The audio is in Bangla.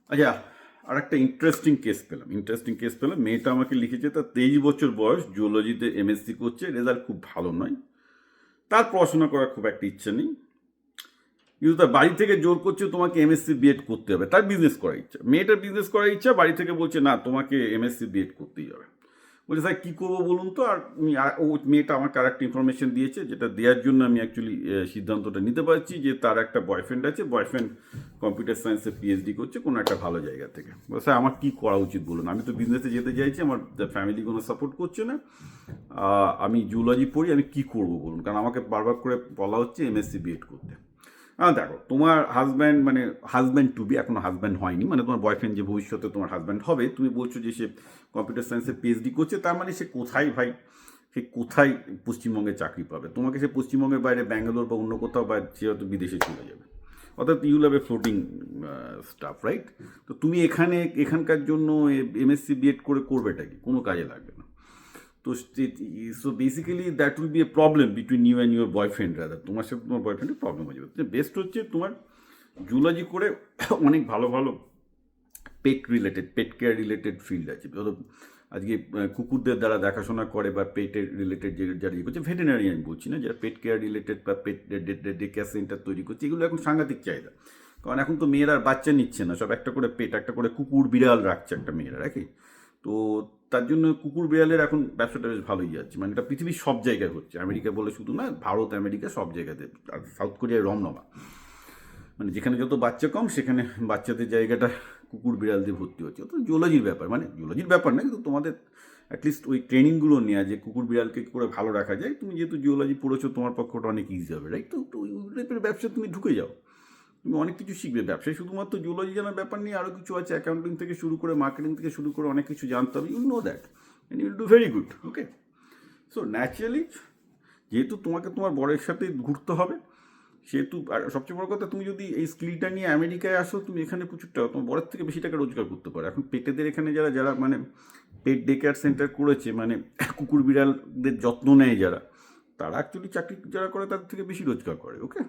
আচ্ছা, আর একটা ইন্টারেস্টিং কেস পেলাম। মেয়েটা আমাকে লিখেছে তার 23 বছর বয়স, জুওলজিতে এমএসসি করছে, রেজাল্ট খুব ভালো নয়, তার পড়াশোনা করার খুব একটা ইচ্ছে নেই, কিন্তু তার বাড়ি থেকে জোর করছে তোমাকে এমএসসি বিএড করতে হবে। তার বিজনেস করার ইচ্ছা, মেয়েটার বিজনেস করার ইচ্ছা, বাড়ি থেকে বলছে না তোমাকে এমএসসি বিএড করতেই হবে। বলছে স্যার কী করবো বলুন তো। আর ও মেয়েটা আমাকে আর একটা ইনফরমেশন দিয়েছে, যেটা দেওয়ার জন্য আমি অ্যাকচুয়ালি সিদ্ধান্তটা নিতে পারছি, যে তার একটা বয়ফ্রেন্ড আছে, বয়ফ্রেন্ড কম্পিউটার সায়েন্সে পিএইচডি করছে কোনো একটা ভালো জায়গা থেকে। স্যার আমার কী করা উচিত বলুন, আমি তো বিজনেসে যেতে চাইছি, আমার ফ্যামিলি কোনো সাপোর্ট করছে না, আমি জুলজি পড়ি, আমি কী করবো বলুন, কারণ আমাকে বারবার করে বলা হচ্ছে এমএসসি বিএড করতে। দেখো, তোমার হাজব্যান্ড মানে হাজব্যান্ড টু বি, এখনো হাজব্যান্ড হয়নি, মানে তোমার বয়ফ্রেন্ড যে ভবিষ্যতে তোমার হাজব্যান্ড হবে, তুমি বলছো যে সে কম্পিউটার সায়েন্সে পিএইচডি করছে, তার মানে সে কোথায় ভাই, সে কোথায় পশ্চিমবঙ্গে চাকরি পাবে? তোমাকে সে পশ্চিমবঙ্গের বাইরে ব্যাঙ্গালোর বা অন্য কোথাও, বা সে হয়তো বিদেশে চলে যাবে, অর্থাৎ you'll have a floating staff, right? তো তুমি এখানকার জন্য এমএসসি বিএড করে করবেটা কি? কোনো কাজে লাগবে না। তো so basically that will be a problem between you and your boyfriend, rather তোমার সাথে তোমার বয়ফ্রেন্ডের প্রবলেম হয়ে যাবে। বেস্ট হচ্ছে তোমার জুলজি করে অনেক ভালো ভালো পেট কেয়ার রিলেটেড ফিল্ড আছে। ধরো আজকে কুকুরদের দ্বারা দেখাশোনা করে বা পেটের রিলেটেড যে যারা ইয়ে করছে, ভেটেরিনারি আমি বলছি না, যারা পেট কেয়ার রিলেটেড বা পেট ডে কেয়ার সেন্টার তৈরি করছে, এগুলো এখন সাংঘাতিক চাহিদা। কারণ এখন তো মেয়েরা আর বাচ্চা নিচ্ছে না, সব একটা করে একটা করে কুকুর বিড়াল রাখছে একটা মেয়েরা, রাখি। তো তার জন্য কুকুর বিড়ালের এখন ব্যবসাটা বেশ ভালোই যাচ্ছে, মানে এটা পৃথিবীর সব জায়গায় হচ্ছে, আমেরিকা বলে শুধু না, ভারত আমেরিকা সব জায়গাতে, আর সাউথ কোরিয়ায় রমরমা। মানে যেখানে যত বাচ্চা কম, সেখানে বাচ্চাদের জায়গাটা কুকুর বিড়াল দিয়ে ভর্তি হচ্ছে। তো জুলজির ব্যাপার, মানে জুলজির ব্যাপার না, কিন্তু তোমাদের অ্যাটলিস্ট ওই ট্রেনিংগুলো নেওয়া, যে কুকুর বিড়ালকে কী করে ভালো রাখা যায়। তুমি যেহেতু জিওলজি পড়েছো, তোমার পক্ষে ওটা অনেক ইজি হবে, রাইট? তো ওই টাইপের ব্যবসা তুমি ঢুকে যাও, তুমি অনেক কিছু শিখবে। ব্যবসায় শুধুমাত্র জুলজি জানার ব্যাপার নিয়ে আরও কিছু আছে, অ্যাকাউন্টিং থেকে শুরু করে মার্কেটিং থেকে শুরু করে অনেক কিছু জানতে হবে। You know that and you'll do very good, okay? So naturally, যেহেতু তোমাকে তোমার বরের সাথে ঘুরতে হবে, সেহেতু আর সবচেয়ে বড় কথা, তুমি যদি এই স্কিলটা নিয়ে আমেরিকায় আসো, তুমি এখানে প্রচুর টাকা, তোমার বরের থেকে বেশি টাকা রোজগার করতে পারো। এখন পেটেদের এখানে যারা যারা মানে পেট ডে কেয়ার সেন্টার করেছে, মানে কুকুর বিড়ালদের যত্ন নেয় যারা, তারা অ্যাকচুয়ালি চাকরি যারা করে তাদের থেকে বেশি রোজগার করে, ওকে?